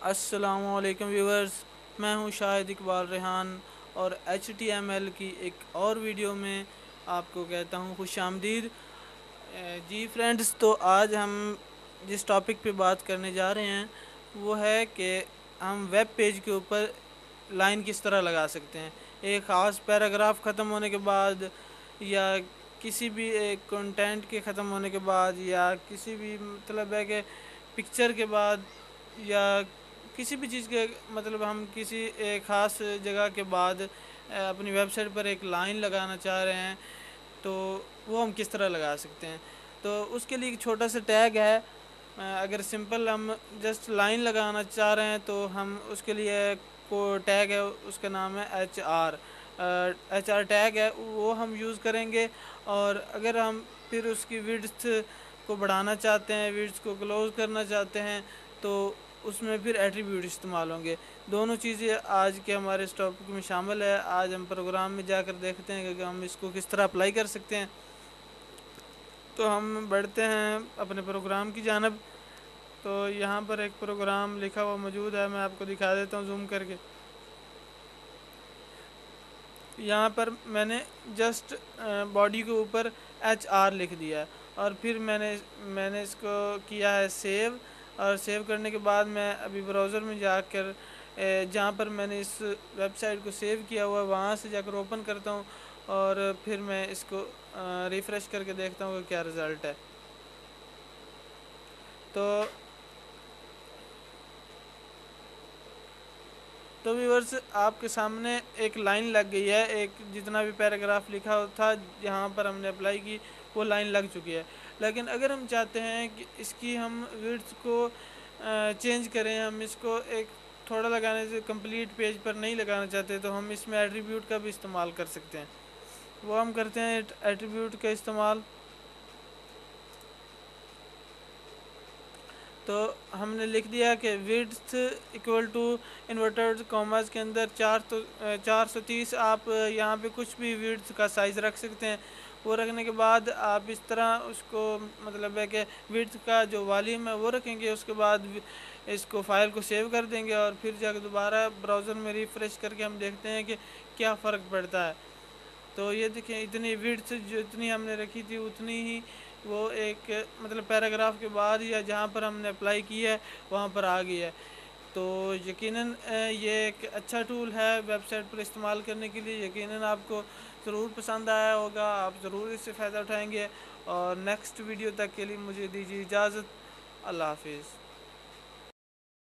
السلام علیکم ویورز، میں ہوں شاہد اقبال ریحان اور HTML کی ایک اور ویڈیو میں آپ کو کہتا ہوں خوش آمدید۔ جی فرینڈز، تو آج ہم جس ٹاپک پہ بات کرنے جا رہے ہیں وہ ہے کہ ہم ویب پیج کے اوپر لائن کس طرح لگا سکتے ہیں۔ ایک خاص پیراگراف ختم ہونے کے بعد یا کسی بھی ایک کنٹینٹ کے ختم ہونے کے بعد یا کسی بھی مطلب ہے کہ پکچر کے بعد یا کسی بھی چیز کے مطلب ہم کسی ایک خاص جگہ کے بعد اپنی ویب سائٹ پر ایک لائن لگانا چاہ رہے ہیں تو وہ ہم کس طرح لگا سکتے ہیں۔ تو اس کے لیے ایک چھوٹا سا ٹیگ ہے۔ اگر سمپل ہم جسٹ لائن لگانا چاہ رہے ہیں تو ہم اس کے لیے کو ٹیگ ہے، اس کا نام ہے ایچ آر ٹیگ ہے، وہ ہم یوز کریں گے۔ اور اگر ہم پھر اس کی وڈتھ کو بڑھانا چاہتے ہیں، وڈتھ کو کلوز کرنا چاہتے ہیں تو اس میں پھر ایٹریبیوٹ استعمال ہوں گے۔ دونوں چیزیں آج کے ہمارے اس ٹاپک میں شامل ہے۔ آج ہم پروگرام میں جا کر دیکھتے ہیں کہ ہم اس کو کس طرح اپلائی کر سکتے ہیں۔ تو ہم بڑھتے ہیں اپنے پروگرام کی جانب۔ تو یہاں پر ایک پروگرام لکھا ہوا موجود ہے، میں آپ کو دکھا دیتا ہوں زوم کر کے۔ یہاں پر میں نے جسٹ باڈی کے اوپر HR لکھ دیا ہے اور پھر میں نے اس کو کیا ہے سیو، اور سیو کرنے کے بعد میں ابھی براؤزر میں جا کر جہاں پر میں نے اس ویب سائٹ کو سیو کیا ہوا ہے وہاں سے جا کر اوپن کرتا ہوں اور پھر میں اس کو ریفریش کر کے دیکھتا ہوں کہ کیا رزلٹ ہے۔ تو ویورز، آپ کے سامنے ایک لائن لگ گئی ہے، ایک جتنا بھی پیراگراف لکھا تھا جہاں پر ہم نے اپلائی کی وہ لائن لگ چکی ہے۔ لیکن اگر ہم چاہتے ہیں کہ اس کی ہم وڈتھ کو چینج کریں، ہم اس کو ایک تھوڑا لگانے سے کمپلیٹ پیج پر نہیں لگانا چاہتے تو ہم اس میں ایٹریبیوٹ کا بھی استعمال کر سکتے ہیں۔ وہ ہم کرتے ہیں ایٹریبیوٹ کا استعمال۔ تو ہم نے لکھ دیا کہ width equal to inverted commas کے اندر 430۔ آپ یہاں پہ کچھ بھی وڈتھ کا سائز رکھ سکتے ہیں۔ وہ رکھنے کے بعد آپ اس طرح اس کو مطلب ہے کہ وڈتھ کا جو والیوم ہے وہ رکھیں گے، اس کے بعد اس کو فائل کو سیو کر دیں گے اور پھر جا کے دوبارہ براؤزر میں ریفریش کر کے ہم دیکھتے ہیں کہ کیا فرق پڑتا ہے۔ تو یہ دیکھیں، اتنی وڈتھ جتنی ہم نے رکھی تھی اتنی ہی وہ ایک مطلب پیراگراف کے بعد یا جہاں پر ہم نے اپلائی کی ہے وہاں پر آ گئی ہے۔ تو یقیناً یہ ایک اچھا ٹول ہے ویب سائٹ پر استعمال کرنے کے لیے۔ یقیناً آپ کو ضرور پسند آیا ہوگا، آپ ضرور اس سے فائدہ اٹھائیں گے۔ اور نیکسٹ ویڈیو تک کے لیے مجھے دیجیے اجازت۔ اللہ حافظ۔